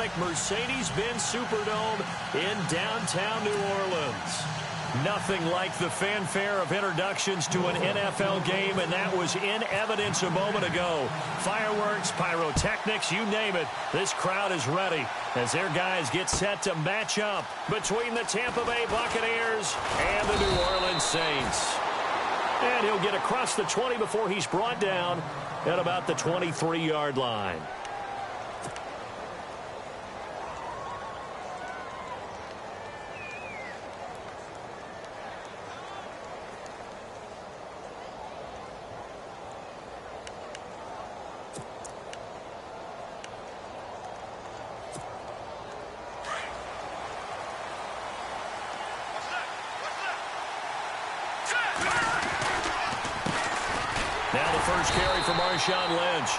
iconic Mercedes-Benz Superdome in downtown New Orleans. Nothing like the fanfare of introductions to an NFL game, and that was in evidence a moment ago. Fireworks, pyrotechnics, you name it. This crowd is ready as their guys get set to match up between the Tampa Bay Buccaneers and the New Orleans Saints. And he'll get across the 20 before he's brought down at about the 23-yard line. Now the first carry for Marshawn Lynch.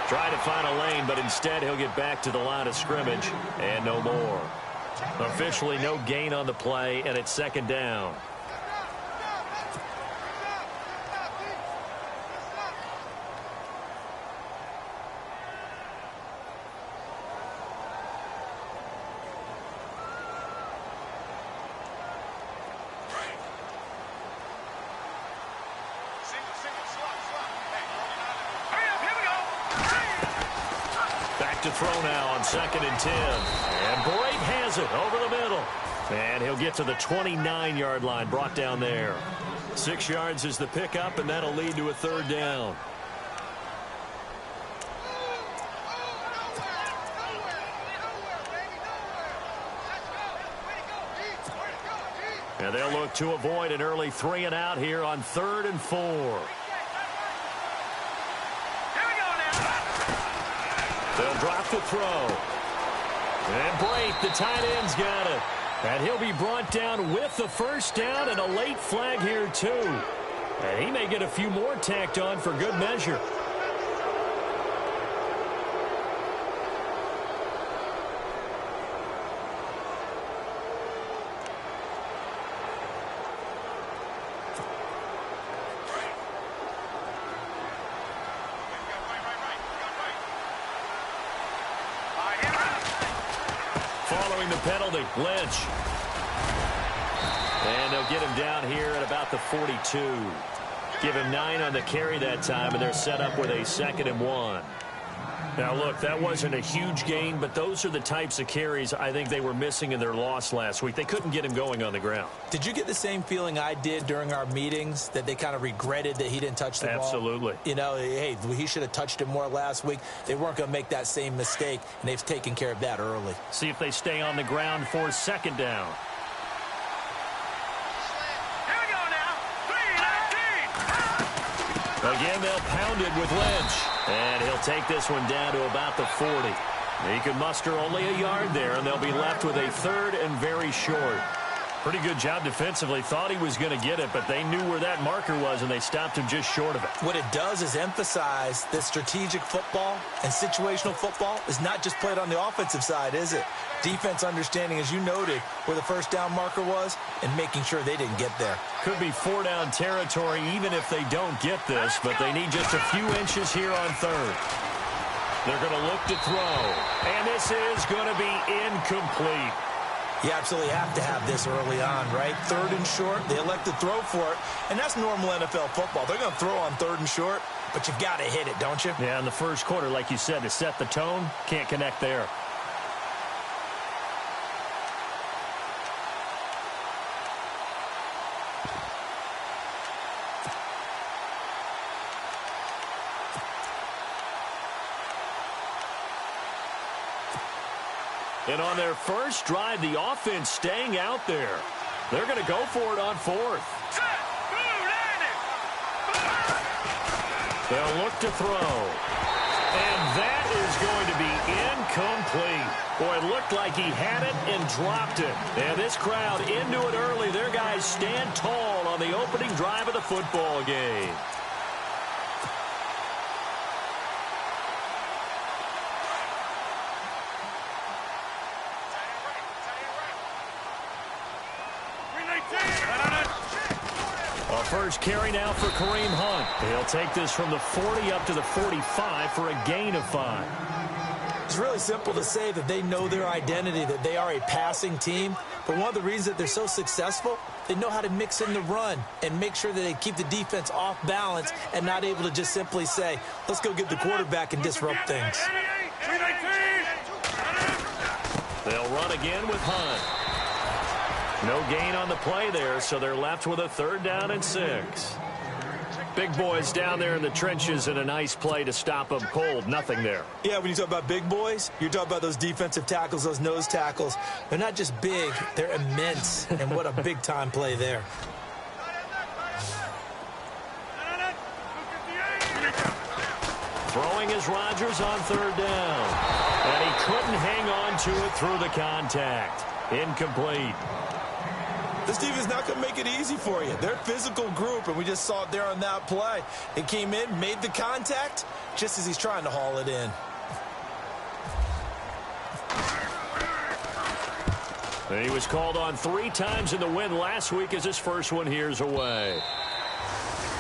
Trying to find a lane, but instead he'll get back to the line of scrimmage and no more. Officially no gain on the play, and it's second down. To throw now on 2nd and 10. And Brate has it over the middle. And he'll get to the 29-yard line, brought down there. 6 yards is the pickup, and that'll lead to a third down. And they'll look to avoid an early 3 and out here on 3rd and 4. They'll drop the throw. And Brate, the tight end's got it. And he'll be brought down with the first down and a late flag here, too. And he may get a few more tacked on for good measure. Following the penalty, Lynch. And they'll get him down here at about the 42. Give him 9 on the carry that time, and they're set up with a 2nd and 1. Now, look, that wasn't a huge gain, but those are the types of carries I think they were missing in their loss last week. They couldn't get him going on the ground. Did you get the same feeling I did during our meetings, that they kind of regretted that he didn't touch the ball? Absolutely. You know, hey, he should have touched it more last week. They weren't going to make that same mistake, and they've taken care of that early. See if they stay on the ground for 2nd down. Here we go now. 3-19. Again, they'll pound it with Lynch. And he'll take this one down to about the 40. He can muster only a yard there, and they'll be left with a 3rd and very short. Pretty good job defensively. Thought he was going to get it, but they knew where that marker was, and they stopped him just short of it. What it does is emphasize that strategic football and situational football is not just played on the offensive side, is it? Defense understanding, as you noted, where the first down marker was and making sure they didn't get there. Could be 4-down territory even if they don't get this, but they need just a few inches here on 3rd. They're going to look to throw, and this is going to be incomplete. You absolutely have to have this early on, right? 3rd and short, they elect to throw for it, and that's normal NFL football. They're going to throw on 3rd and short, but you've got to hit it, don't you? Yeah, in the first quarter, like you said, to set the tone, can't connect there. And on their first drive, the offense staying out there. They're going to go for it on 4th. They'll look to throw. And that is going to be incomplete. Boy, it looked like he had it and dropped it. And this crowd into it early. Their guys stand tall on the opening drive of the football game. First carry now for Kareem Hunt. He'll take this from the 40 up to the 45 for a gain of 5. It's really simple to say that they know their identity, that they are a passing team. But one of the reasons that they're so successful, they know how to mix in the run and make sure that they keep the defense off balance and not able to just simply say, let's go get the quarterback and disrupt things. They'll run again with Hunt. No gain on the play there, so they're left with a 3rd down and 6. Big boys down there in the trenches, and a nice play to stop them cold. Nothing there. Yeah, when you talk about big boys, you're talking about those defensive tackles, those nose tackles. They're not just big, they're immense, and what a big-time play there. Throwing is Rodgers on 3rd down. And he couldn't hang on to it through the contact. Incomplete. This team is not going to make it easy for you. They're a physical group, and we just saw it there on that play. It came in, made the contact, just as he's trying to haul it in. He was called on 3 times in the win last week as his first one here's away.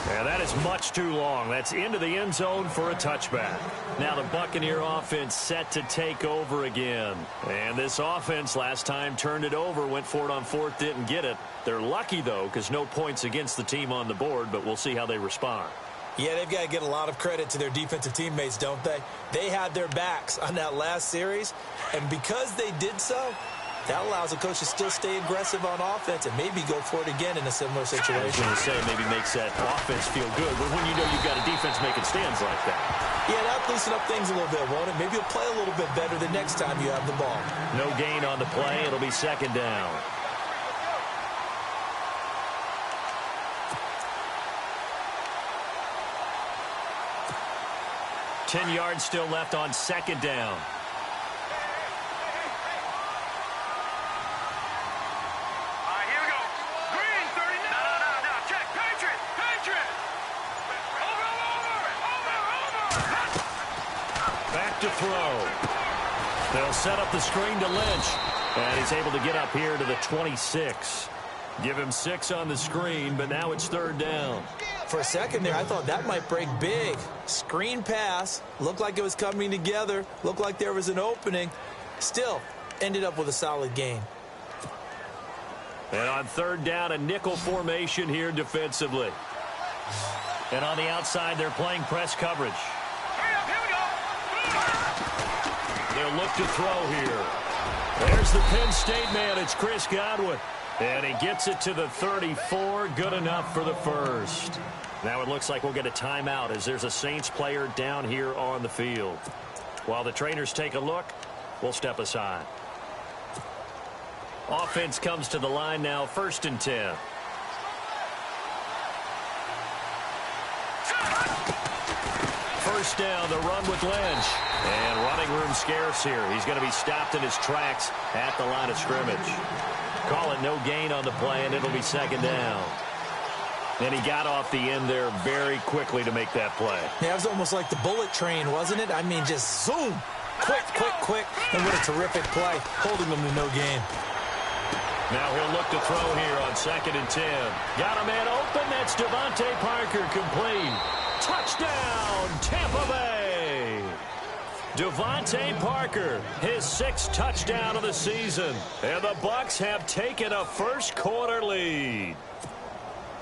And that is much too long. That's into the end zone for a touchback. Now the Buccaneer offense set to take over again. And this offense last time turned it over, went for it on 4th, didn't get it. They're lucky, though, because no points against the team on the board, but we'll see how they respond. Yeah, they've got to get a lot of credit to their defensive teammates, don't they? They had their backs on that last series, and because they did so, that allows a coach to still stay aggressive on offense and maybe go for it again in a similar situation. I was going to say, maybe makes that offense feel good, but when you know you've got a defense making stands like that. Yeah, that'll loosen up things a little bit, won't it? Maybe you'll play a little bit better the next time you have the ball. No gain on the play. It'll be 2nd down. Ten yards still left on 2nd down. To throw. They'll set up the screen to Lynch, and he's able to get up here to the 26. Give him 6 on the screen, but now it's 3rd down. For a second there, I thought that might break big. Screen pass, looked like it was coming together, looked like there was an opening. Still, ended up with a solid gain. And on 3rd down, a nickel formation here defensively. And on the outside, they're playing press coverage. They'll look to throw here. There's the Penn State man. It's Chris Godwin. And he gets it to the 34. Good enough for the first. Now it looks like we'll get a timeout as there's a Saints player down here on the field. While the trainers take a look, we'll step aside. Offense comes to the line now, 1st and 10. First down, the run with Lynch. And running room scarce here. He's going to be stopped in his tracks at the line of scrimmage. Call it no gain on the play, and it'll be 2nd down. And he got off the end there very quickly to make that play. Yeah, it was almost like the bullet train, wasn't it? I mean, just zoom. Quick, quick, quick. And what a terrific play, holding them to no gain. Now he'll look to throw here on 2nd and 10. Got a man open. That's Devontae Parker, complete. Touchdown, Tampa Bay. Devontae Parker, his 6th touchdown of the season. And the Bucs have taken a first-quarter lead.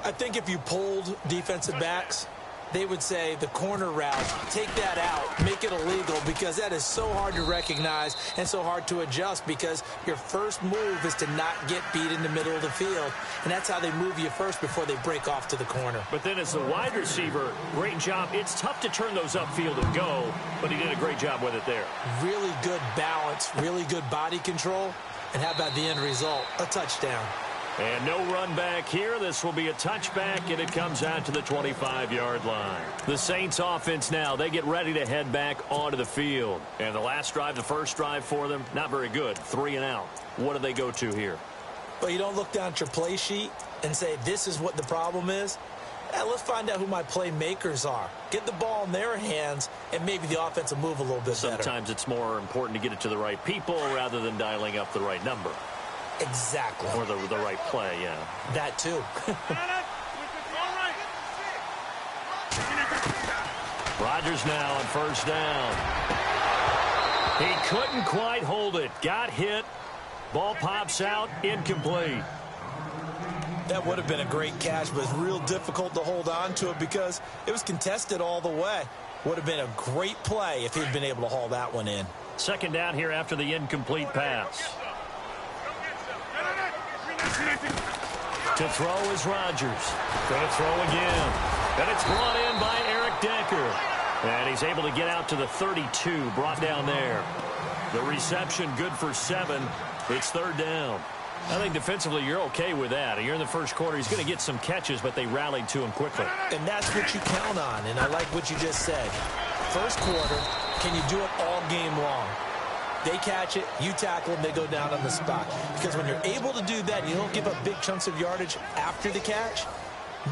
I think if you polled defensive backs, they would say the corner route, take that out, make it illegal, because that is so hard to recognize and so hard to adjust, because your first move is to not get beat in the middle of the field. And that's how they move you first before they break off to the corner. But then as the wide receiver, great job. It's tough to turn those upfield and go, but he did a great job with it there. Really good balance, really good body control. And how about the end result? A touchdown. And no run back here. This will be a touchback, and it comes out to the 25-yard line. The Saints offense now, they get ready to head back onto the field. And the last drive, the first drive for them, not very good. 3 and out. What do they go to here? Well, you don't look down at your play sheet and say, this is what the problem is. Let's find out who my playmakers are. Get the ball in their hands, and maybe the offense will move a little bit better. Sometimes it's more important to get it to the right people rather than dialing up the right number. Exactly. Or the right play, yeah. That too. Rodgers now on first down. He couldn't quite hold it. Got hit. Ball pops out. Incomplete. That would have been a great catch, but it's real difficult to hold on to it because it was contested all the way. Would have been a great play if he'd been able to haul that one in. Second down here after the incomplete pass. To throw is Rodgers. Going to throw again. And it's brought in by Eric Decker. And he's able to get out to the 32, brought down there. The reception good for 7. It's third down. I think defensively you're okay with that. You're in the first quarter. He's going to get some catches, but they rallied to him quickly. And that's what you count on, and I like what you just said. First quarter, can you do it all game long? They catch it, you tackle them, they go down on the spot. Because when you're able to do that, you don't give up big chunks of yardage after the catch.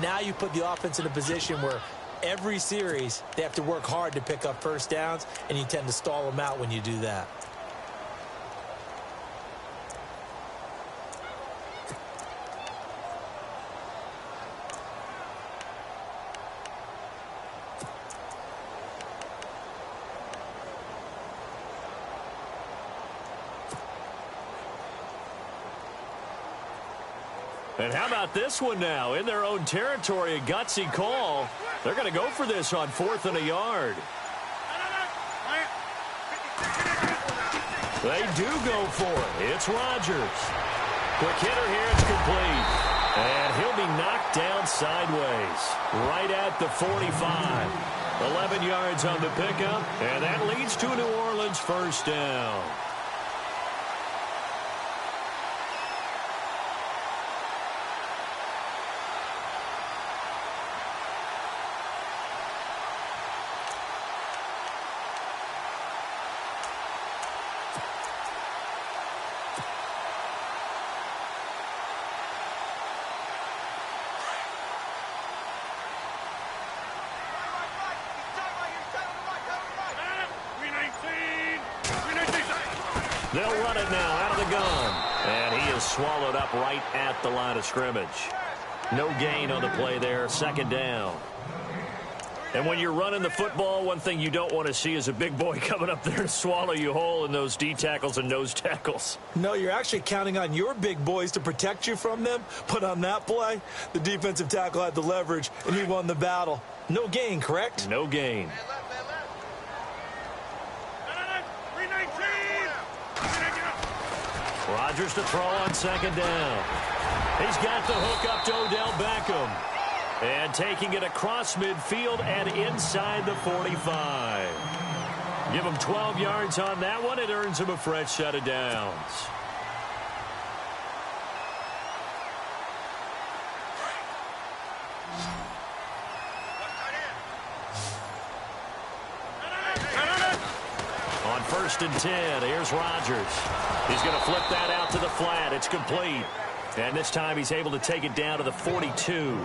Now you put the offense in a position where every series they have to work hard to pick up first downs, and you tend to stall them out when you do that. And how about this one now? In their own territory, a gutsy call. They're going to go for this on 4th and a yard. They do go for it. It's Rodgers. Quick hitter here. It's complete. And he'll be knocked down sideways. Right at the 45. 11 yards on the pickup. And that leads to a New Orleans first down. They'll run it now out of the gun. And he is swallowed up right at the line of scrimmage. No gain on the play there. Second down. And when you're running the football, one thing you don't want to see is a big boy coming up there and swallow you whole in those D tackles and nose tackles. No, you're actually counting on your big boys to protect you from them. But on that play, the defensive tackle had the leverage, and he won the battle. No gain, correct? No gain. Rodgers to throw on second down. He's got the hook up to Odell Beckham. And taking it across midfield and inside the 45. Give him 12 yards on that one. It earns him a fresh set of downs. On 1st and 10, here's Rodgers. He's going to flip that out to the flat. It's complete. And this time he's able to take it down to the 42.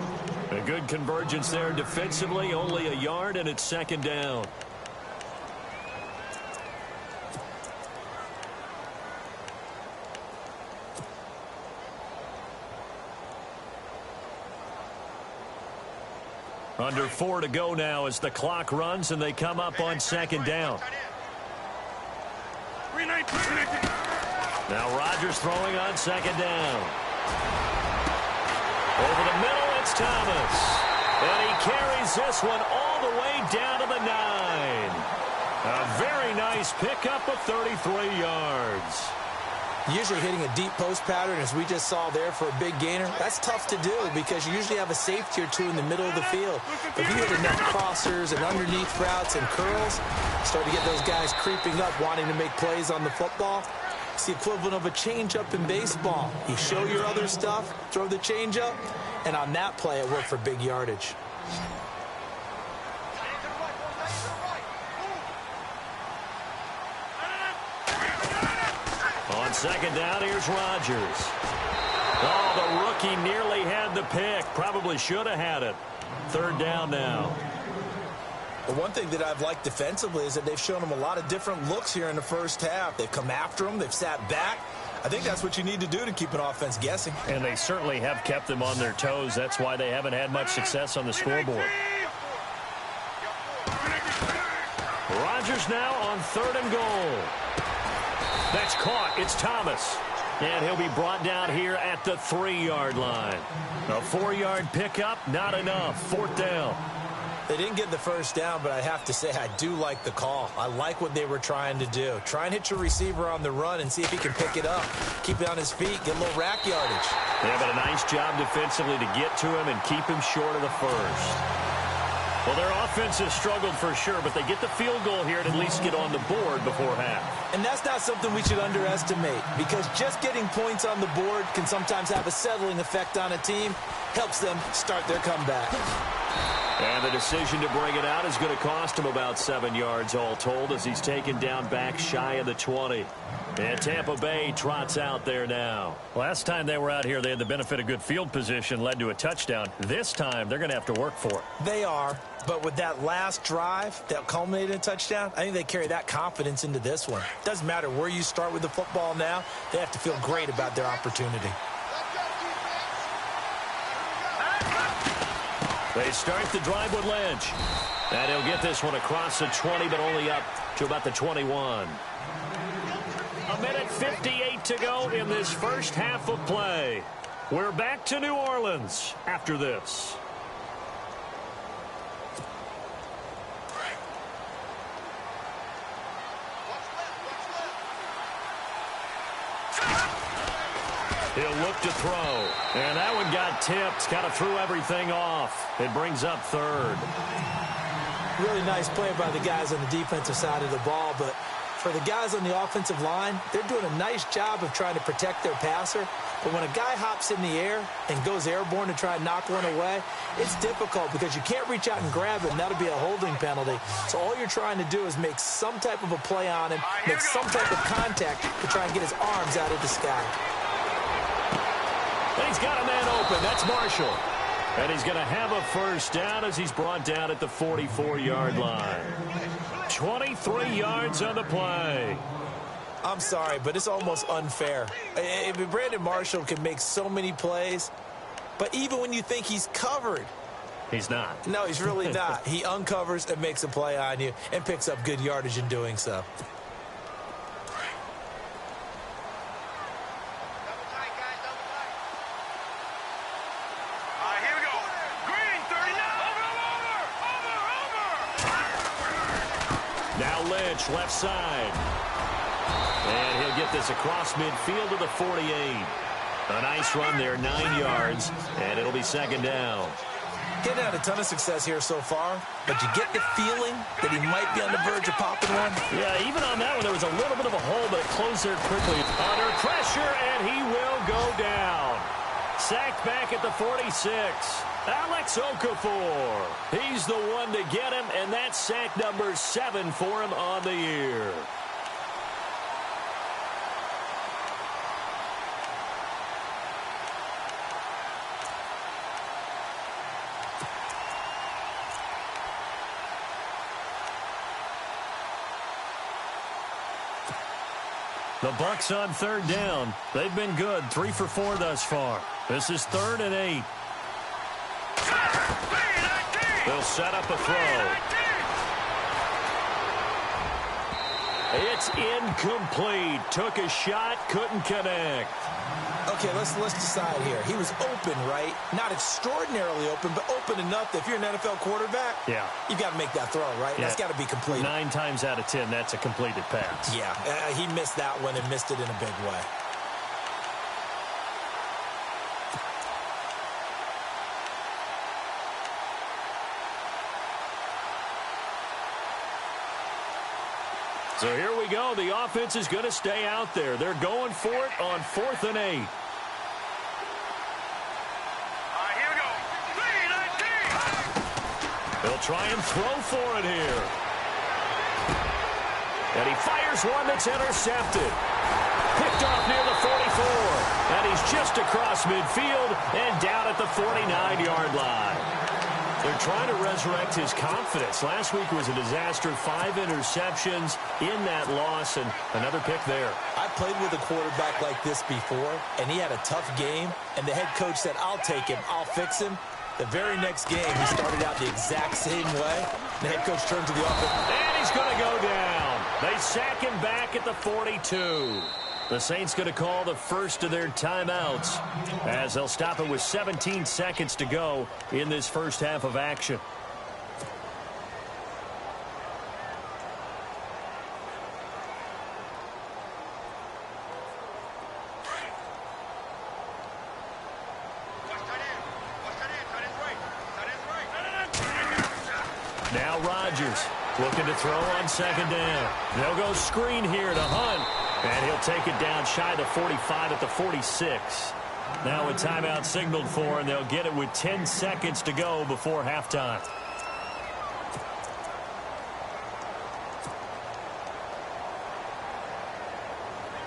A good convergence there defensively. Only a yard, and it's second down. Under 4 to go now as the clock runs, and they come up on second down. Now Rodgers throwing on second down. Over the middle, it's Thomas. And he carries this one all the way down to the 9. A very nice pickup of 33 yards. Usually hitting a deep post pattern, as we just saw there, for a big gainer, that's tough to do because you usually have a safety or two in the middle of the field. But if you hit enough crossers and underneath routes and curls, start to get those guys creeping up, wanting to make plays on the football. It's the equivalent of a changeup in baseball. You show your other stuff, throw the changeup, and on that play, it worked for big yardage. On second down, here's Rodgers. Oh, the rookie nearly had the pick. Probably should have had it. Third down now. The one thing that I've liked defensively is that they've shown them a lot of different looks here in the first half. They've come after them. They've sat back. I think that's what you need to do to keep an offense guessing. And they certainly have kept them on their toes. That's why they haven't had much success on the scoreboard. Rodgers now on 3rd and goal. That's caught. It's Thomas. And he'll be brought down here at the 3-yard line. A 4-yard pickup, not enough. 4th down. They didn't get the first down, but I have to say I do like the call. I like what they were trying to do. Try and hit your receiver on the run and see if he can pick it up. Keep it on his feet, get a little rack yardage. Yeah, but a nice job defensively to get to him and keep him short of the first. Well, their offense has struggled for sure, but they get the field goal here and at least get on the board before half. And that's not something we should underestimate, because just getting points on the board can sometimes have a settling effect on a team. Helps them start their comeback. And the decision to bring it out is going to cost him about 7 yards all told as he's taken down back shy of the 20. And Tampa Bay trots out there now. Last time they were out here, they had the benefit of good field position, led to a touchdown. This time, they're going to have to work for it. They are, but with that last drive that culminated in a touchdown, I think they carry that confidence into this one. Doesn't matter where you start with the football now, they have to feel great about their opportunity. They start the drive with Lynch. And he'll get this one across the 20, but only up to about the 21. A minute 58 to go in this first half of play. We're back to New Orleans after this. He'll look to throw. And that one got tipped. Kind of threw everything off. It brings up 3rd. Really nice play by the guys on the defensive side of the ball, but for the guys on the offensive line, they're doing a nice job of trying to protect their passer. But when a guy hops in the air and goes airborne to try and knock one away, it's difficult because you can't reach out and grab it, and that'll be a holding penalty. So all you're trying to do is make some type of a play on him, make some type of contact to try and get his arms out of the sky. And he's got a man open. That's Marshall. And he's going to have a first down as he's brought down at the 44-yard line. 23 yards on the play. I'm sorry, but it's almost unfair. Brandon Marshall can make so many plays, but even when you think he's covered, he's not. No, he's really not. He uncovers and makes a play on you and picks up good yardage in doing so. Left side. And he'll get this across midfield to the 48. A nice run there, 9 yards, and it'll be 2nd down. Getting had a ton of success here so far, but you get the feeling that he might be on the verge of popping one. Yeah, even on that one, there was a little bit of a hole, but it closed there quickly. Under pressure, and he will go down. Sacked back at the 46. Alex Okafor. He's the one to get him, and that's sack number 7 for him on the year. The Bucs on 3rd down. They've been good, 3 for 4 thus far. This is 3rd and 8. They'll set up a throw. It's incomplete. Took a shot, couldn't connect. Okay, let's decide here. He was open, right? Not extraordinarily open, but open enough that if you're an NFL quarterback, yeah, you've got to make that throw, right? Yeah. That's got to be completed. 9 times out of 10, that's a completed pass. Yeah, he missed that one and missed it in a big way. So here we go. The offense is going to stay out there. They're going for it on 4th and 8. Here we go. 3-19. They'll try and throw for it here. And he fires one that's intercepted. Picked off near the 44. And he's just across midfield and down at the 49-yard line. They're trying to resurrect his confidence. Last week was a disaster. 5 interceptions in that loss, and another pick there. I played with a quarterback like this before, and he had a tough game, and the head coach said, I'll take him, I'll fix him. The very next game, he started out the exact same way. The head coach turned to the offense. And he's going to go down. They sack him back at the 42. The Saints going to call the first of their timeouts as they'll stop it with 17 seconds to go in this first half of action. Now Rodgers looking to throw on second down. They'll go screen here to Hunt. And he'll take it down shy of the 45 at the 46. Now a timeout signaled for, and they'll get it with 10 seconds to go before halftime.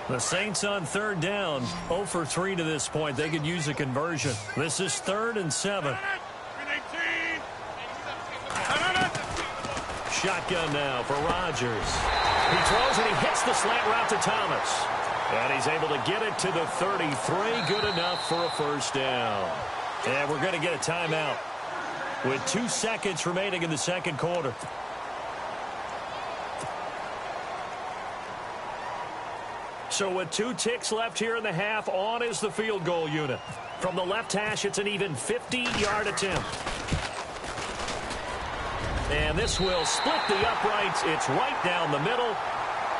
The Saints on third down, 0 for 3 to this point. They could use a conversion. This is 3rd and 7. Shotgun now for Rodgers. He throws and he hits the slant route to Thomas. And he's able to get it to the 33. Good enough for a first down. And we're going to get a timeout with 2 seconds remaining in the second quarter. So with 2 ticks left here in the half, on is the field goal unit. From the left hash, it's an even 50-yard attempt. And this will split the uprights. It's right down the middle.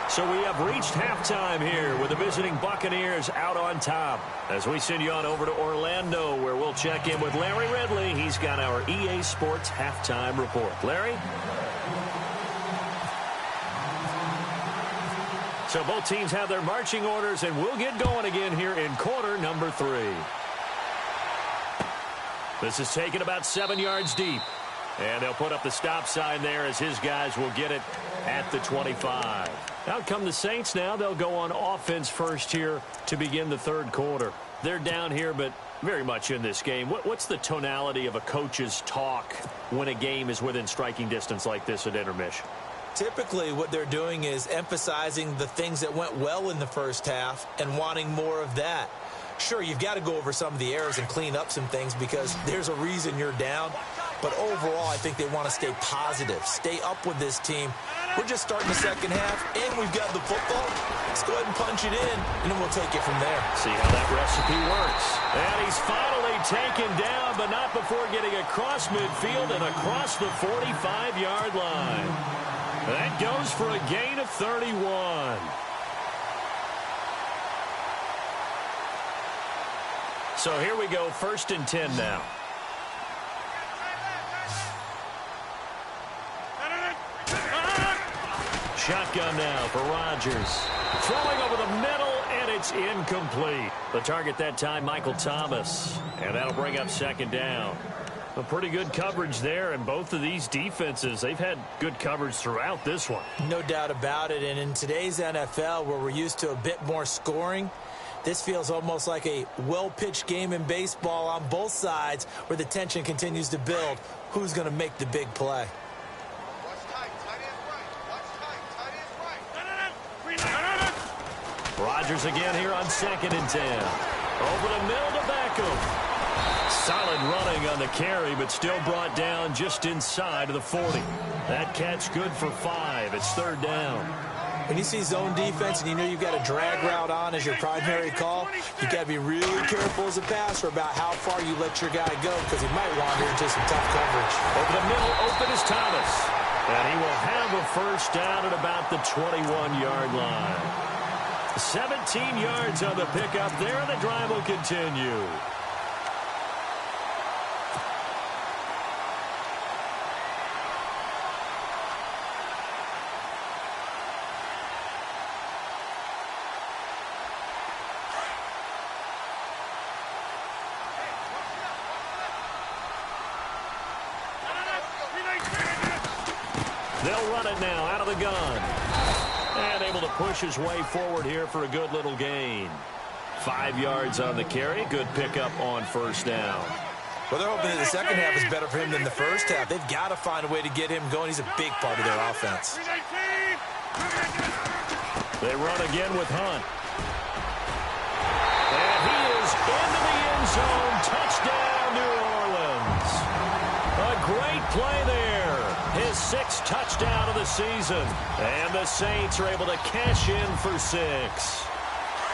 So we have reached halftime here with the visiting Buccaneers out on top. As we send you on over to Orlando, where we'll check in with Larry Ridley. He's got our EA Sports halftime report. Larry? So both teams have their marching orders, and we'll get going again here in quarter number 3. This is taken about 7 yards deep. And they'll put up the stop sign there as his guys will get it at the 25. Out come the Saints now. They'll go on offense first here to begin the third quarter. They're down here, but very much in this game. What's the tonality of a coach's talk when a game is within striking distance like this at intermission? Typically, what they're doing is emphasizing the things that went well in the first half and wanting more of that. Sure, you've got to go over some of the errors and clean up some things because there's a reason you're down. But overall, I think they want to stay positive, stay up with this team. We're just starting the second half, and we've got the football. Let's go ahead and punch it in, and then we'll take it from there. See how that recipe works. And he's finally taken down, but not before getting across midfield and across the 45-yard line. That goes for a gain of 31. So here we go, 1st and 10 now. Shotgun now for Rodgers. Throwing over the middle, and it's incomplete. The target that time, Michael Thomas. And that'll bring up 2nd down. A pretty good coverage there, and both of these defenses, they've had good coverage throughout this one. No doubt about it, and in today's NFL, where we're used to a bit more scoring, this feels almost like a well-pitched game in baseball on both sides where the tension continues to build. Who's going to make the big play? Rodgers again here on 2nd and 10. Over the middle to Beckham. Solid running on the carry, but still brought down just inside of the 40. That catch good for 5. It's 3rd down. When you see zone defense and you know you've got a drag route on as your primary call, you've got to be really careful as a passer about how far you let your guy go because he might wander into some tough coverage. Over the middle, open is Thomas. And he will have a first down at about the 21-yard line. 17 yards on the pickup there, and the drive will continue. They'll run it now out of the gun. And able to push his way forward here for a good little gain. 5 yards on the carry. Good pickup on 1st down. Well, they're hoping that the second half is better for him than the first half. They've got to find a way to get him going. He's a big part of their offense. They run again with Hunt. And he is into the end zone. Touchdown, New Orleans. A great play there. His 6th touchdown of the season. And the Saints are able to cash in for 6.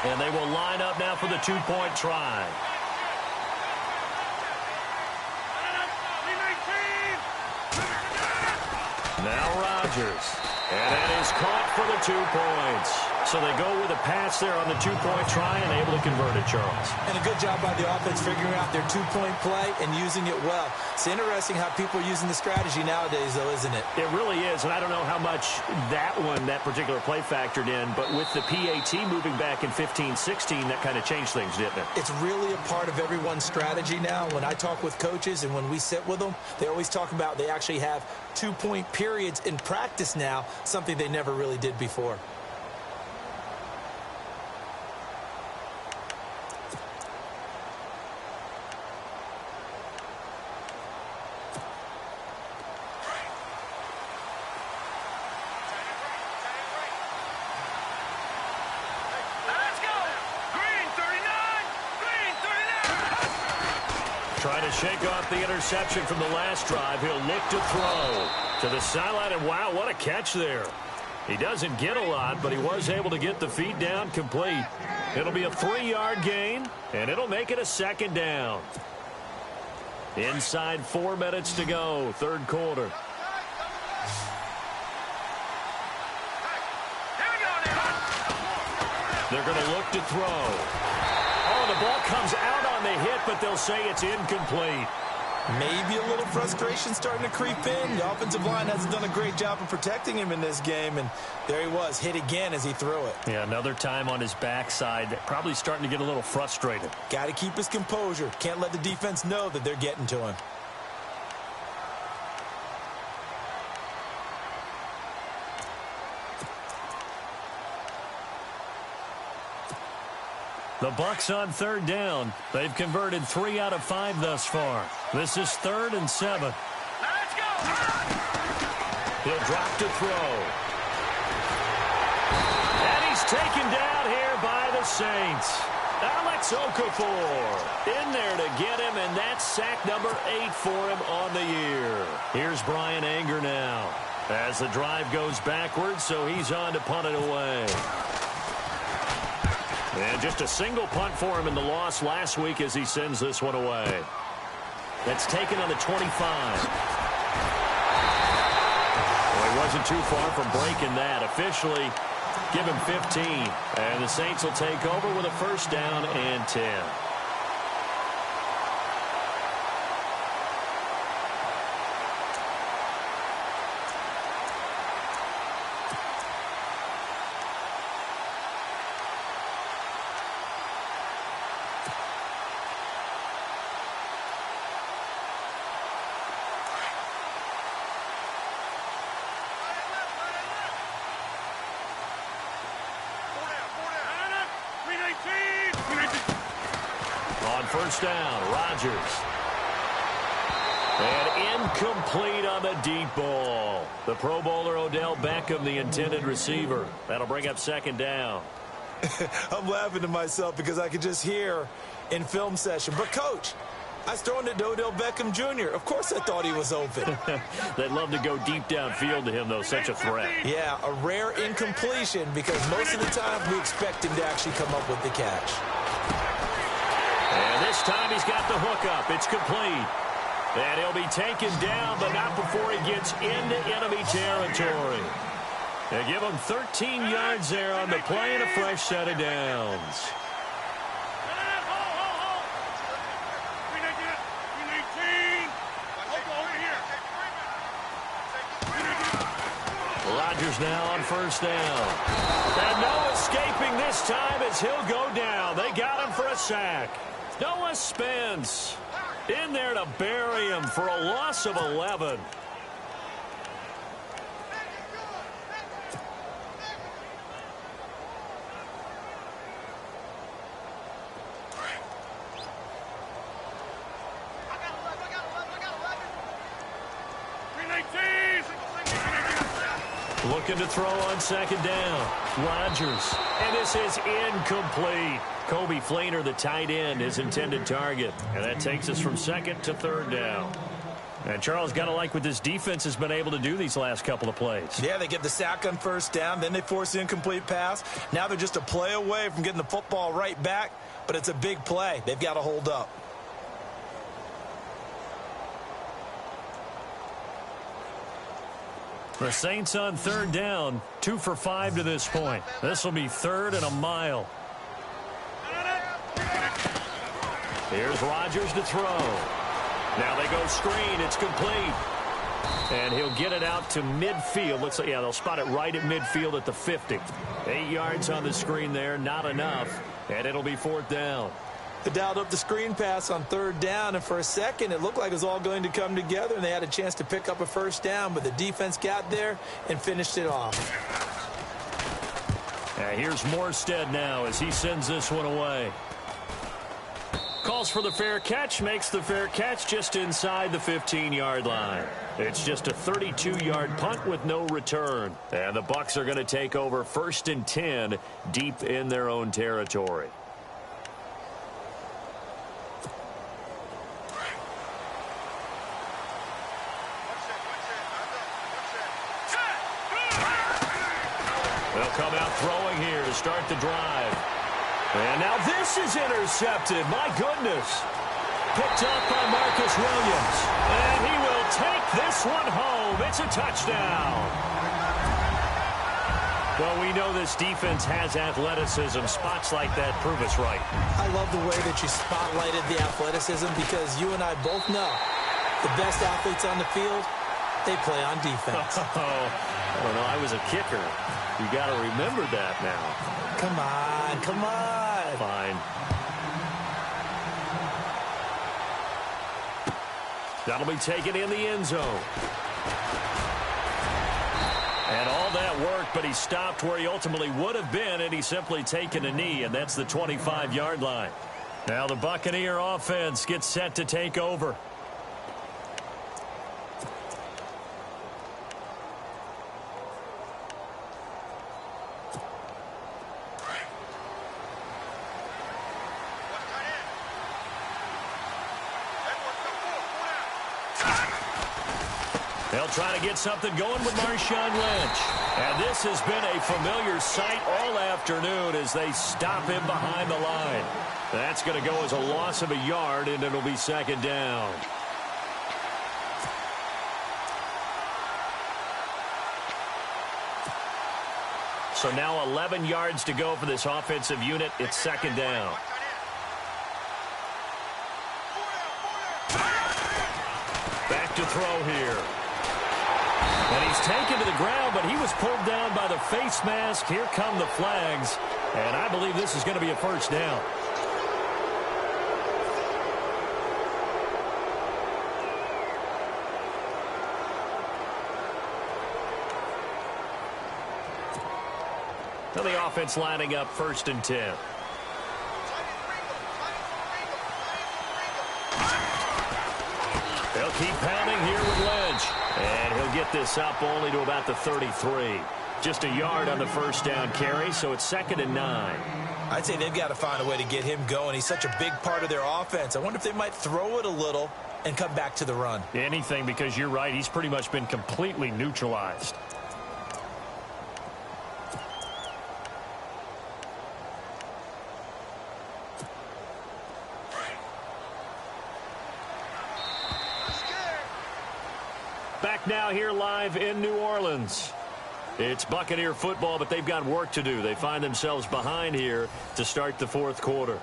And they will line up now for the two-point try. Now Rodgers. And that is caught for the 2 points. So they go with a pass there on the two-point try and able to convert it, Charles. And a good job by the offense figuring out their two-point play and using it well. It's interesting how people are using the strategy nowadays, though, isn't it? It really is, and I don't know how much that particular play factored in, but with the PAT moving back in 15-16, that kind of changed things, didn't it? It's really a part of everyone's strategy now. When I talk with coaches and when we sit with them, they always talk about they actually have two-point periods in practice now, something they never really did before. Trying to shake off the interception from the last drive. He'll look to throw to the sideline, and wow, what a catch there. He doesn't get a lot, but he was able to get the feet down complete. It'll be a 3-yard gain, and it'll make it a 2nd down. Inside 4 minutes to go, third quarter. They're going to look to throw. Oh, the ball comes out on the hit, but they'll say it's incomplete. Maybe a little frustration starting to creep in. The offensive line hasn't done a great job of protecting him in this game, and there he was, hit again as he threw it. Yeah, another time on his backside, probably starting to get a little frustrated. Got to keep his composure. Can't let the defense know that they're getting to him. The Bucs on 3rd down. They've converted 3 out of 5 thus far. This is 3rd and 7. Let's go! He'll drop to throw. And he's taken down here by the Saints. Alex Okafor in there to get him, and that's sack number 8 for him on the year. Here's Brian Anger now as the drive goes backwards, so he's on to punt it away. And just a single punt for him in the loss last week as he sends this one away. That's taken on the 25. Well, he wasn't too far from breaking that. Officially, give him 15. And the Saints will take over with a 1st down and 10. On 1st down, Rodgers. And incomplete on the deep ball. The Pro Bowler Odell Beckham, the intended receiver. That'll bring up 2nd down. I'm laughing to myself because I could just hear in film session. But, Coach, I was throwing it to Odell Beckham Jr. Of course I thought he was open. They'd love to go deep downfield to him, though. Such a threat. Yeah, a rare incompletion because most of the time we expect him to actually come up with the catch. And this time he's got the hook up. It's complete. And he'll be taken down, but not before he gets into enemy territory. They give him 13 yards there on the play and a fresh set of downs. Rodgers now on 1st down. And no escaping this time as he'll go down. They got him for a sack. Noah Spence in there to bury him for a loss of 11. Looking to throw on 2nd down. Rodgers. And this is incomplete. Kobe Fleener, the tight end, his intended target. And that takes us from 2nd to 3rd down. And Charles, got to like what this defense has been able to do these last couple of plays. Yeah, they get the sack on first down, then they force the incomplete pass. Now they're just a play away from getting the football right back, but it's a big play. They've got to hold up. The Saints on third down, 2 for 5 to this point. This will be 3rd and a mile. Here's Rodgers to throw. Now they go screen. It's complete. And he'll get it out to midfield. Looks like, yeah, they'll spot it right at midfield at the 50. 8 yards on the screen there, not enough. And it'll be 4th down. They dialed up the screen pass on third down, and for a second it looked like it was all going to come together, and they had a chance to pick up a first down, but the defense got there and finished it off. Here's Morstead now as he sends this one away. Calls for the fair catch, makes the fair catch just inside the 15-yard line. It's just a 32-yard punt with no return. And the Bucs are going to take over 1st and 10 deep in their own territory. They'll come out throwing here to start the drive. And now this is intercepted. My goodness. Picked up by Marcus Williams. And he will take this one home. It's a touchdown. Well, we know this defense has athleticism. Spots like that prove us right. I love the way that you spotlighted the athleticism because you and I both know the best athletes on the field, they play on defense. Well, no, I was a kicker. You got to remember that now. Come on, come on. Fine. That'll be taken in the end zone. And all that work, but he stopped where he ultimately would have been, and he's simply taken a knee, and that's the 25-yard line. Now the Buccaneer offense gets set to take over. They'll try to get something going with Marshawn Lynch. And this has been a familiar sight all afternoon as they stop him behind the line. That's going to go as a loss of a yard, and it'll be 2nd down. So now 11 yards to go for this offensive unit. It's 2nd down. Back to throw here. And he's taken to the ground, but he was pulled down by the face mask. Here come the flags. And I believe this is going to be a 1st down. Now the offense lining up 1st and 10. They'll keep pounding here with Lynch. And he'll get this up only to about the 33. Just a yard on the 1st down carry, so it's 2nd and 9. I'd say they've got to find a way to get him going. He's such a big part of their offense. I wonder if they might throw it a little and come back to the run. Anything, because you're right. He's pretty much been completely neutralized. Back now here live in New Orleans. It's Buccaneer football, but they've got work to do. They find themselves behind here to start the 4th quarter.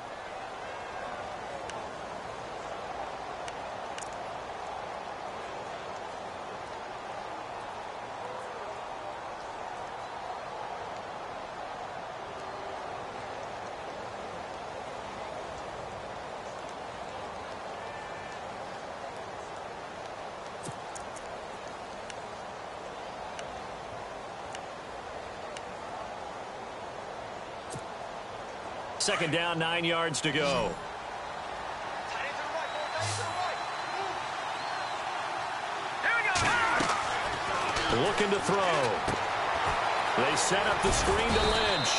Second down, 9 yards to go. Looking to throw. They set up the screen to Lynch.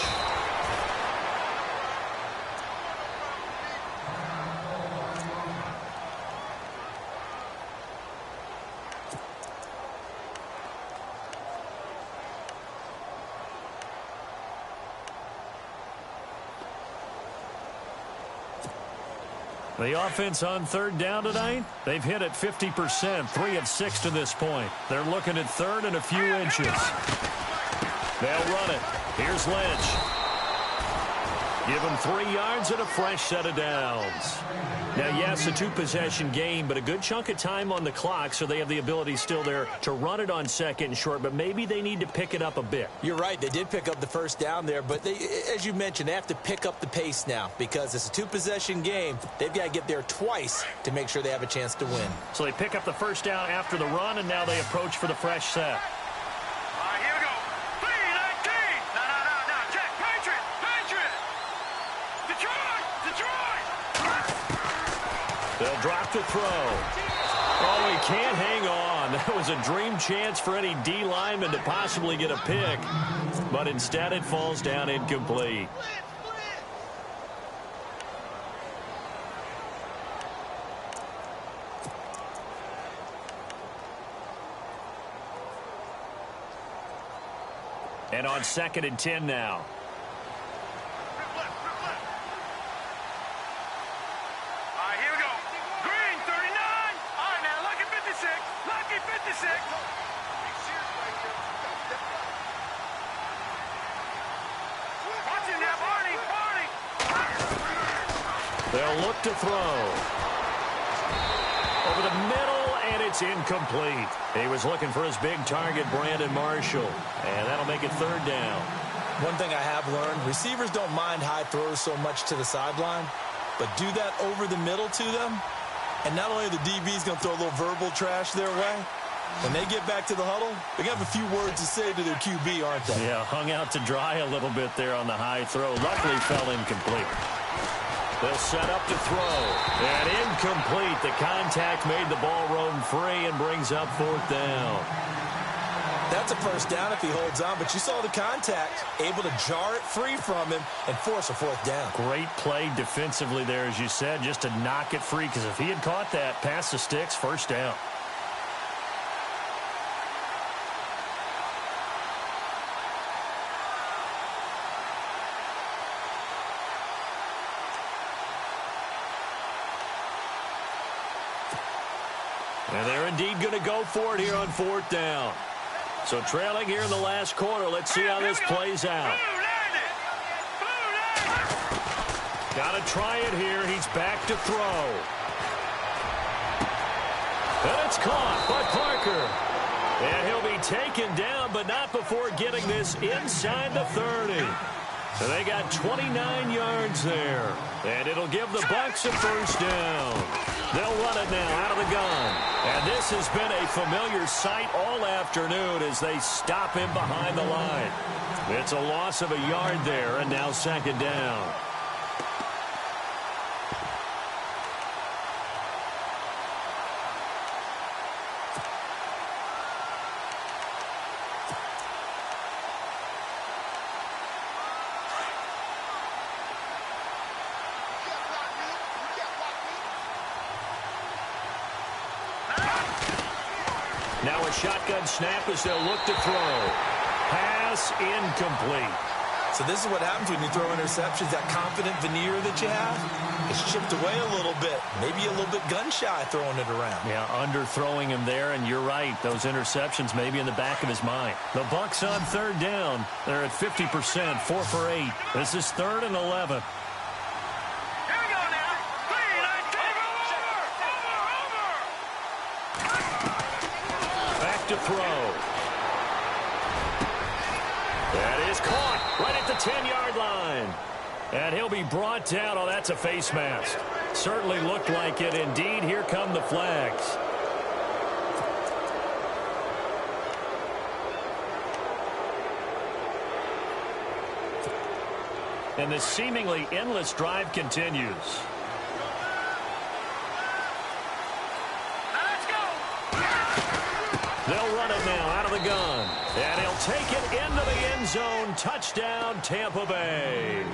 The offense on third down tonight, they've hit it 50%, 3 of 6 to this point. They're looking at third and a few inches. They'll run it. Here's Lynch. Give him 3 yards and a fresh set of downs. Now, yes, a 2-possession game, but a good chunk of time on the clock, so they have the ability still there to run it on second and short, but maybe they need to pick it up a bit. You're right. They did pick up the first down there, but they, as you mentioned, they have to pick up the pace now because it's a 2-possession game. They've got to get there twice to make sure they have a chance to win. So they pick up the first down after the run, and now they approach for the fresh set. Here we go. 3-19. No. Check. Patriot. Detroit. They'll drop to throw. Oh, he can't hang on. That was a dream chance for any D lineman to possibly get a pick, but instead it falls down incomplete. And on 2nd and 10 now. Here we go. Green, 39. All right, now, lucky 56. Lucky 56. Watch it now, Barney. They'll look to throw. Over the middle, and it's incomplete. He was looking for his big target, Brandon Marshall, and that'll make it 3rd down. One thing I have learned, receivers don't mind high throws so much to the sideline, but do that over the middle to them, and not only are the DBs going to throw a little verbal trash their way, when they get back to the huddle, they have a few words to say to their QB, aren't they? Yeah, hung out to dry a little bit there on the high throw. Luckily fell incomplete. They'll set up to throw. And incomplete. The contact made the ball roam free and brings up 4th down. That's a first down if he holds on, but you saw the contact, able to jar it free from him and force a 4th down. Great play defensively there, as you said, just to knock it free, because if he had caught that, past the sticks, 1st down. And they're indeed going to go for it here on 4th down. So trailing here in the last quarter. Let's see how this plays out. Got to try it here. He's back to throw. And it's caught by Parker. And he'll be taken down, but not before getting this inside the 30. So they got 29 yards there. And it'll give the Bucs a 1st down. They'll run it now out of the gun. And this has been a familiar sight all afternoon as they stop him behind the line. It's a loss of a yard there, and now 2nd down. Now a shotgun snap as they'll look to throw. Pass incomplete. So this is what happens when you throw interceptions. That confident veneer that you have is chipped away a little bit. Maybe a little bit gun-shy throwing it around. Yeah, underthrowing him there, and you're right. Those interceptions may be in the back of his mind. The Bucs on 3rd down. They're at 50%, 4 for 8. This is 3rd and 11. To throw. That is caught right at the 10-yard line. And he'll be brought down. Oh, that's a face mask. Certainly looked like it. Indeed, here come the flags. And the seemingly endless drive continues. They'll run it now out of the gun. And he'll take it into the end zone. Touchdown, Tampa Bay.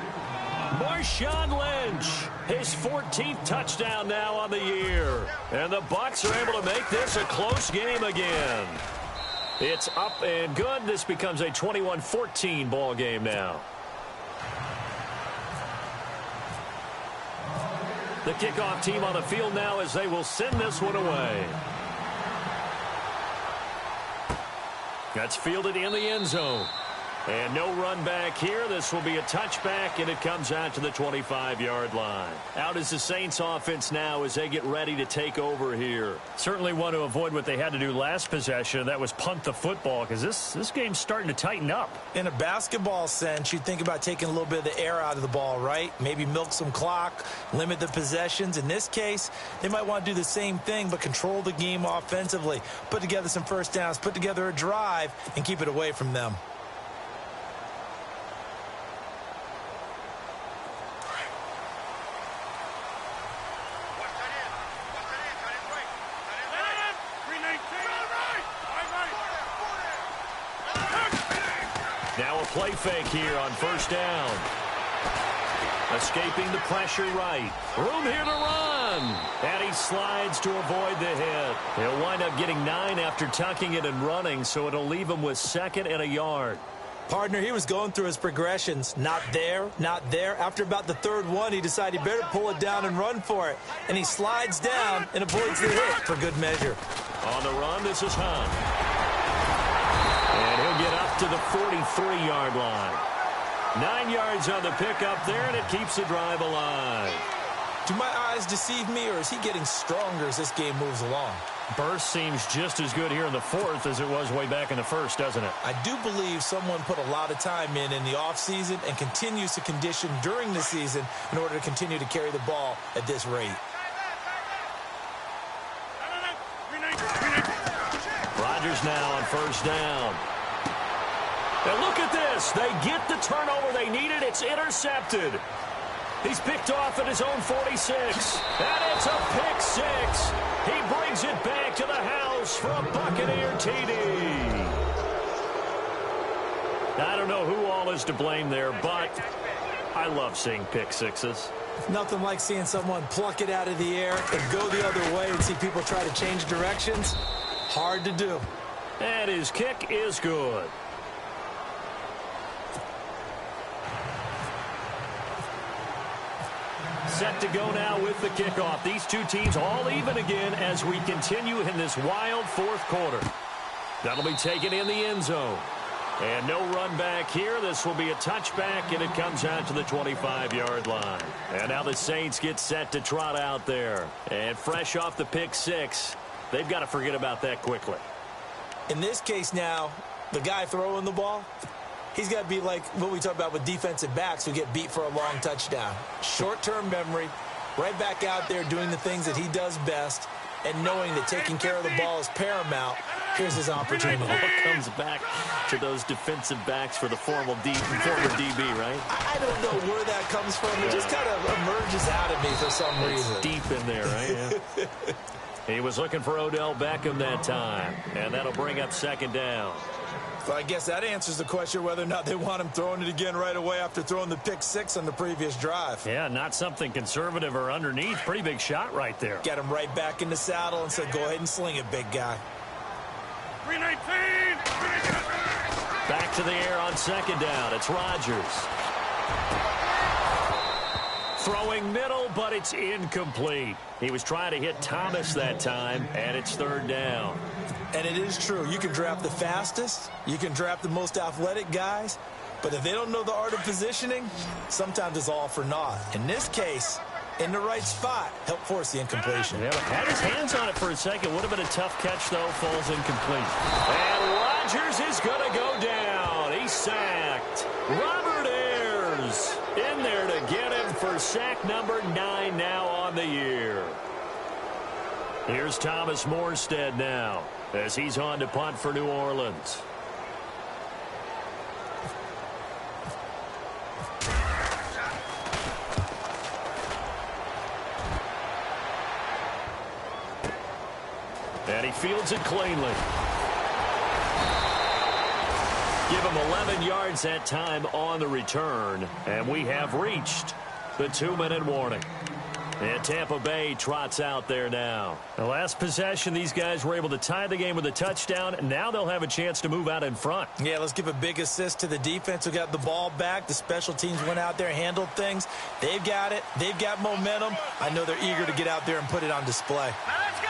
Marshawn Lynch, his 14th touchdown now on the year. And the Bucs are able to make this a close game again. It's up and good. This becomes a 21-14 ball game now. The kickoff team on the field now as they will send this one away. That's fielded in the end zone. And no run back here. This will be a touchback, and it comes out to the 25-yard line. Out is the Saints offense now as they get ready to take over here. Certainly want to avoid what they had to do last possession. That was punt the football, because this game's starting to tighten up. In a basketball sense, you think about taking a little bit of the air out of the ball, right? Maybe milk some clock, limit the possessions. In this case, they might want to do the same thing, but control the game offensively. Put together some first downs, put together a drive, and keep it away from them. Now a play fake here on first down. Escaping the pressure right. Room here to run. And he slides to avoid the hit. He'll wind up getting 9 after tucking it and running, so it'll leave him with 2nd and a yard. Partner, he was going through his progressions. Not there, not there. After about the 3rd one, he decided he better pull it down and run for it. And he slides down and avoids the hit for good measure. On the run, this is Hunt. And he'll get up to the 43-yard line. 9 yards on the pickup there, and it keeps the drive alive. Do my eyes deceive me, or is he getting stronger as this game moves along? Burst seems just as good here in the 4th as it was way back in the 1st, doesn't it? I do believe someone put a lot of time in the offseason and continues to condition during the season in order to continue to carry the ball at this rate. Rodgers now on first down. And look at this. They get the turnover they needed. It's intercepted. He's picked off at his own 46. And it's a pick 6. He brings it back to the house for a Buccaneer TD. I don't know who all is to blame there, but I love seeing pick sixes. Nothing like seeing someone pluck it out of the air and go the other way and see people try to change directions. Hard to do. And his kick is good. Set to go now with the kickoff. These two teams all even again as we continue in this wild 4th quarter. That'll be taken in the end zone. And no run back here. This will be a touchback, and it comes out to the 25-yard line. And now the Saints get set to trot out there. And fresh off the pick 6, they've got to forget about that quickly. In this case now, the guy throwing the ball, he's got to be like what we talk about with defensive backs who get beat for a long touchdown. Short-term memory, right back out there doing the things that he does best, and knowing that taking care of the ball is paramount. Here's his opportunity. It comes back to those defensive backs for the former DB, right? I don't know where that comes from. It just kind of emerges out of me for some reason. It's deep in there, right? Yeah. He was looking for Odell Beckham that time, and that'll bring up 2nd down. So I guess that answers the question whether or not they want him throwing it again right away after throwing the pick 6 on the previous drive. Yeah, not something conservative or underneath. Pretty big shot right there. Get him right back in the saddle and said, go ahead and sling it, big guy. 319! Back to the air on 2nd down. It's Rodgers. Throwing middle, but it's incomplete. He was trying to hit Thomas that time, and it's 3rd down. And it is true. You can draft the fastest. You can draft the most athletic guys. But if they don't know the art of positioning, sometimes it's all for naught. In this case, in the right spot, help force the incompletion. Yeah, had his hands on it for a second. Would have been a tough catch, though. Falls incomplete. And Rodgers is going to go down. He's sacked. Robert Ayers in there to get him for sack number 9 now on the year. Here's Thomas Morstead now as he's on to punt for New Orleans. And he fields it cleanly. Give him 11 yards that time on the return. And we have reached the 2-minute warning. And Tampa Bay trots out there now. The last possession, these guys were able to tie the game with a touchdown, and now they'll have a chance to move out in front. Yeah, let's give a big assist to the defense who got the ball back. The special teams went out there and handled things. They've got it. They've got momentum. I know they're eager to get out there and put it on display. Now let's go.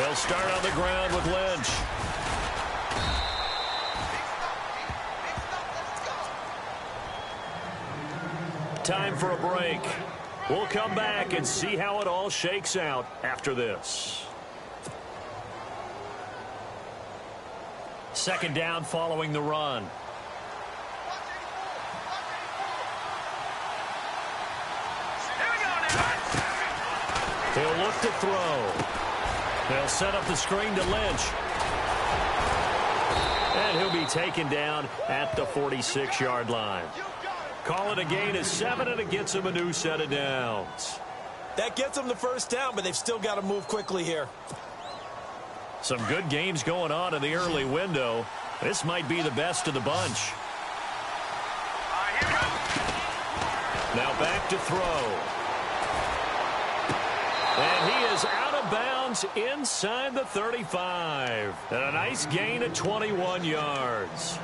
They'll start on the ground with Lynch. Time for a break. We'll come back and see how it all shakes out after this. Second down following the run. Here we go now. He'll look to throw. They'll set up the screen to Lynch. And he'll be taken down at the 46-yard line. Call it a gain of 7, and it gets him a new set of downs. That gets them the first down, but they've still got to move quickly here. Some good games going on in the early window. This might be the best of the bunch. Here we go. Now back to throw. And he is out of bounds inside the 35. And a nice gain of 21 yards.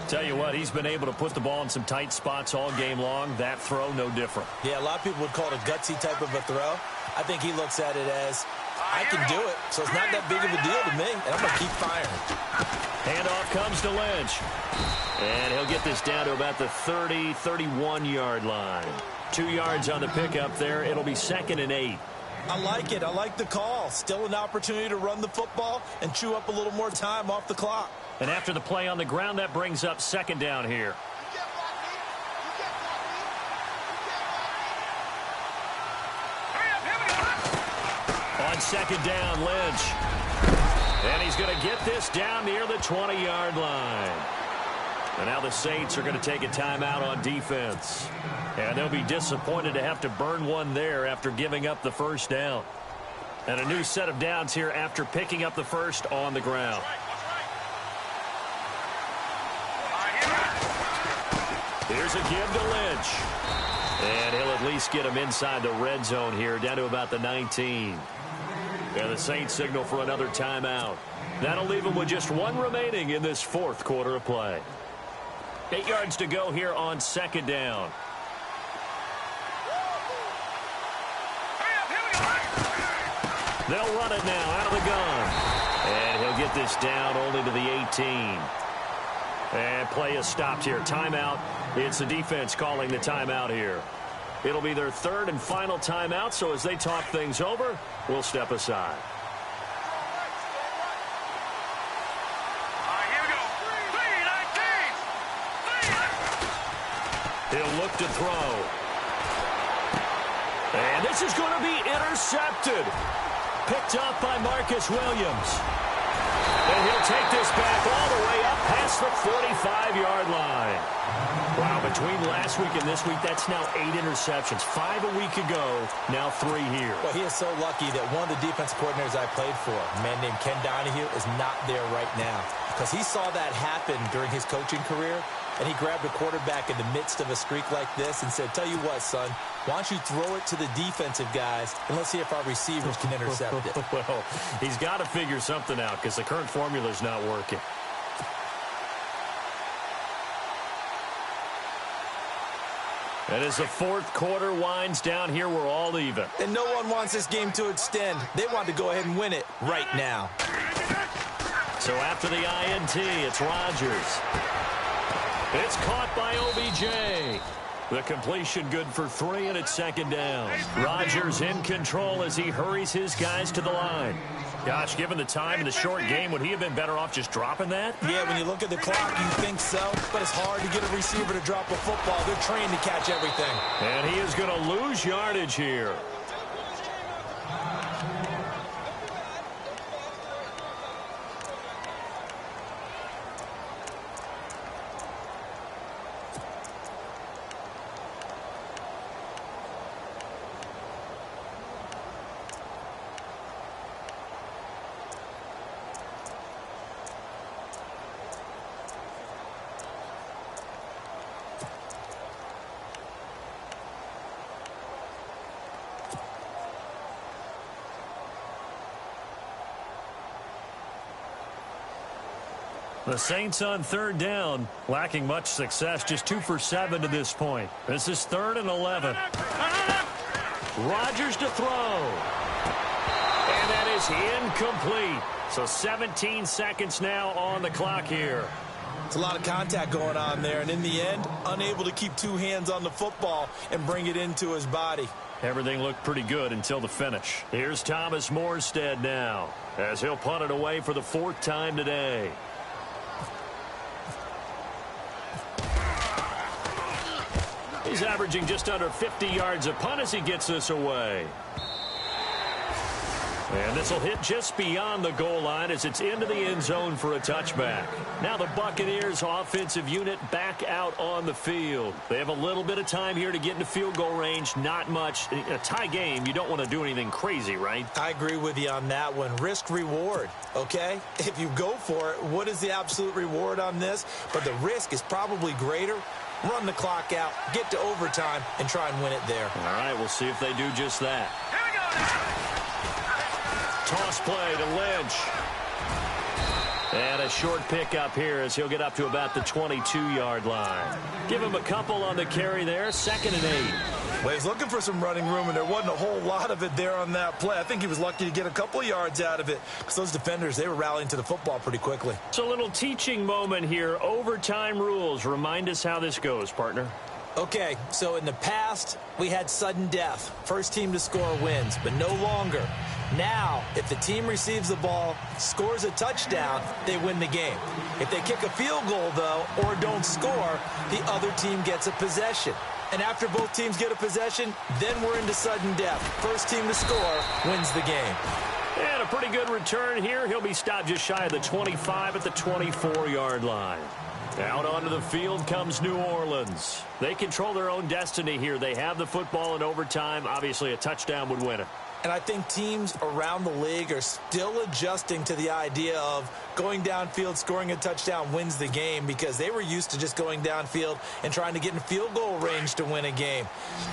Tell you what, he's been able to put the ball in some tight spots all game long. That throw, no different. Yeah, a lot of people would call it a gutsy type of a throw. I think he looks at it as, I can do it, so it's not that big of a deal to me, and I'm going to keep firing. Handoff comes to Lynch. And he'll get this down to about the 30, 31-yard line. 2 yards on the pickup there. It'll be 2nd and 8. I like it. I like the call. Still an opportunity to run the football and chew up a little more time off the clock. And after the play on the ground, that brings up 2nd down here. On 2nd down, Lynch. And he's going to get this down near the 20-yard line. And now the Saints are going to take a timeout on defense. And they'll be disappointed to have to burn one there after giving up the first down. And a new set of downs here after picking up the first on the ground. Here's a give to Lynch. And he'll at least get him inside the red zone here, down to about the 19. And the Saints signal for another timeout. That'll leave him with just one remaining in this 4th quarter of play. 8 yards to go here on 2nd down. They'll run it now out of the gun. And he'll get this down only to the 18. And play is stopped here. Timeout. It's the defense calling the timeout here. It'll be their 3rd and final timeout, so as they talk things over, we'll step aside. Here we go. 3-19. He'll look to throw. And this is going to be intercepted. Picked up by Marcus Williams. And he'll take this back all the way up past the 45-yard line. Wow, between last week and this week, that's now 8 interceptions. 5 a week ago, now 3 here. Well, he is so lucky that one of the defense coordinators I played for, a man named Ken Donahue, is not there right now. Because he saw that happen during his coaching career, and he grabbed a quarterback in the midst of a streak like this and said, tell you what, son, why don't you throw it to the defensive guys, and let's see if our receivers can intercept it. Well, he's got to figure something out because the current formula is not working. And as the 4th quarter winds down here, we're all even. And no one wants this game to extend. They want to go ahead and win it right now. So after the INT, it's Rodgers. It's caught by OBJ. The completion good for 3, and it's 2nd down. Rodgers in control as he hurries his guys to the line. Gosh, given the time in the short game, would he have been better off just dropping that? Yeah, when you look at the clock, you think so. But it's hard to get a receiver to drop a football. They're trained to catch everything. And he is going to lose yardage here. The Saints on third down, lacking much success, just 2 for 7 to this point. This is 3rd and 11. Rodgers to throw. And that is incomplete. So 17 seconds now on the clock here. It's a lot of contact going on there, and in the end, unable to keep 2 hands on the football and bring it into his body. Everything looked pretty good until the finish. Here's Thomas Morstead now, as he'll punt it away for the 4th time today. He's averaging just under 50 yards a punt as he gets this away. And this will hit just beyond the goal line as it's into the end zone for a touchback. Now the Buccaneers offensive unit back out on the field. They have a little bit of time here to get into field goal range. Not much. In a tie game, you don't want to do anything crazy, right? I agree with you on that one. Risk reward, okay? If you go for it, what is the absolute reward on this? But the risk is probably greater. Run the clock out, get to overtime, and try and win it there. All right, we'll see if they do just that. Here we go now. Toss play to Lynch. And a short pickup here as he'll get up to about the 22-yard line. Give him a couple on the carry there, 2nd and 8. Well, he's looking for some running room, and there wasn't a whole lot of it there on that play. I think he was lucky to get a couple of yards out of it because those defenders, they were rallying to the football pretty quickly. So a little teaching moment here. Overtime rules. Remind us how this goes, partner. Okay, so in the past, we had sudden death. First team to score wins, but no longer. Now, if the team receives the ball, scores a touchdown, they win the game. If they kick a field goal, though, or don't score, the other team gets a possession. And after both teams get a possession, then we're into sudden death. First team to score wins the game. And a pretty good return here. He'll be stopped just shy of the 25 at the 24-yard line. Out onto the field comes New Orleans. They control their own destiny here. They have the football in overtime. Obviously, a touchdown would win it. And I think teams around the league are still adjusting to the idea of going downfield, scoring a touchdown wins the game because they were used to just going downfield and trying to get in field goal range to win a game.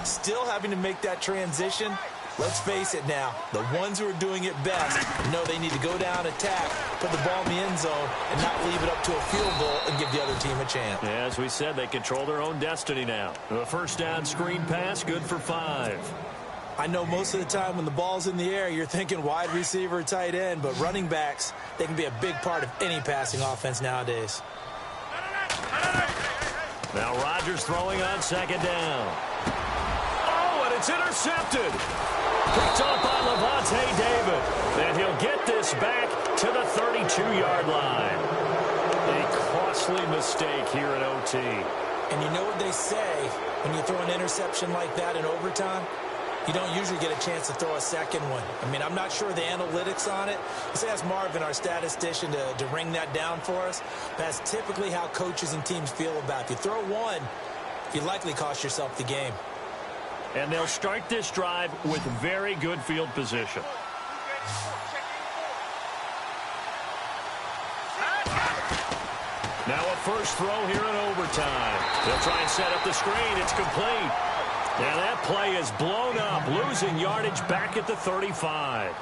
Still having to make that transition. Let's face it now, the ones who are doing it best know they need to go down, attack, put the ball in the end zone, and not leave it up to a field goal and give the other team a chance. Yeah, as we said, they control their own destiny now. The first down screen pass, good for 5. I know most of the time when the ball's in the air, you're thinking wide receiver, tight end, but running backs, they can be a big part of any passing offense nowadays. Now Rodgers throwing on 2nd down. Oh, and it's intercepted. Picked up by Levante David. And he'll get this back to the 32-yard line. A costly mistake here in OT. And you know what they say when you throw an interception like that in overtime? You don't usually get a chance to throw a second one. I mean, I'm not sure the analytics on it. Let's ask Marvin, our statistician, to ring that down for us. That's typically how coaches and teams feel about it. If you throw one, you likely cost yourself the game. And they'll start this drive with very good field position. Now a first throw here in overtime. They'll try and set up the screen. It's complete. Now that play is blown up, losing yardage back at the 35.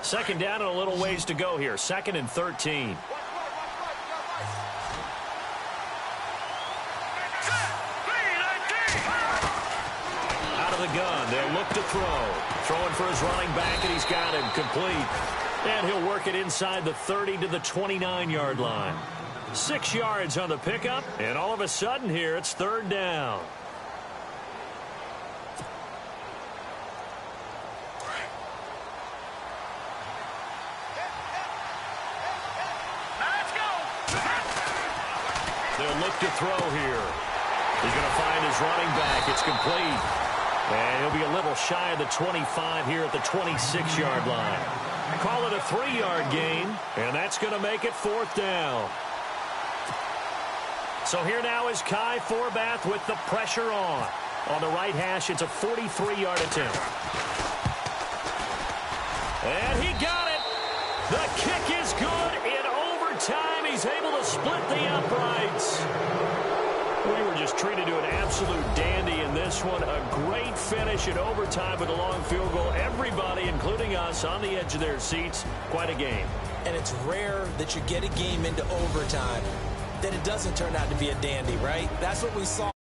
Second down and a little ways to go here. 2nd and 13. Out of the gun. They'll look to throw. Throwing for his running back, and he's got him complete. And he'll work it inside the 30 to the 29-yard line. 6 yards on the pickup, and all of a sudden here, it's 3rd down. They'll look to throw here. He's going to find his running back. It's complete. And he'll be a little shy of the 25 here at the 26-yard line. Call it a 3-yard gain, and that's going to make it 4th down. So here now is Kai Forbath with the pressure on. On the right hash, it's a 43-yard attempt. And he got it. The kick is good. In overtime, he's able to split the uprights. We were just treated to an absolute dandy in this one. A great finish in overtime with a long field goal. Everybody, including us, on the edge of their seats. Quite a game. And it's rare that you get a game into overtime that it doesn't turn out to be a dandy, right? That's what we saw.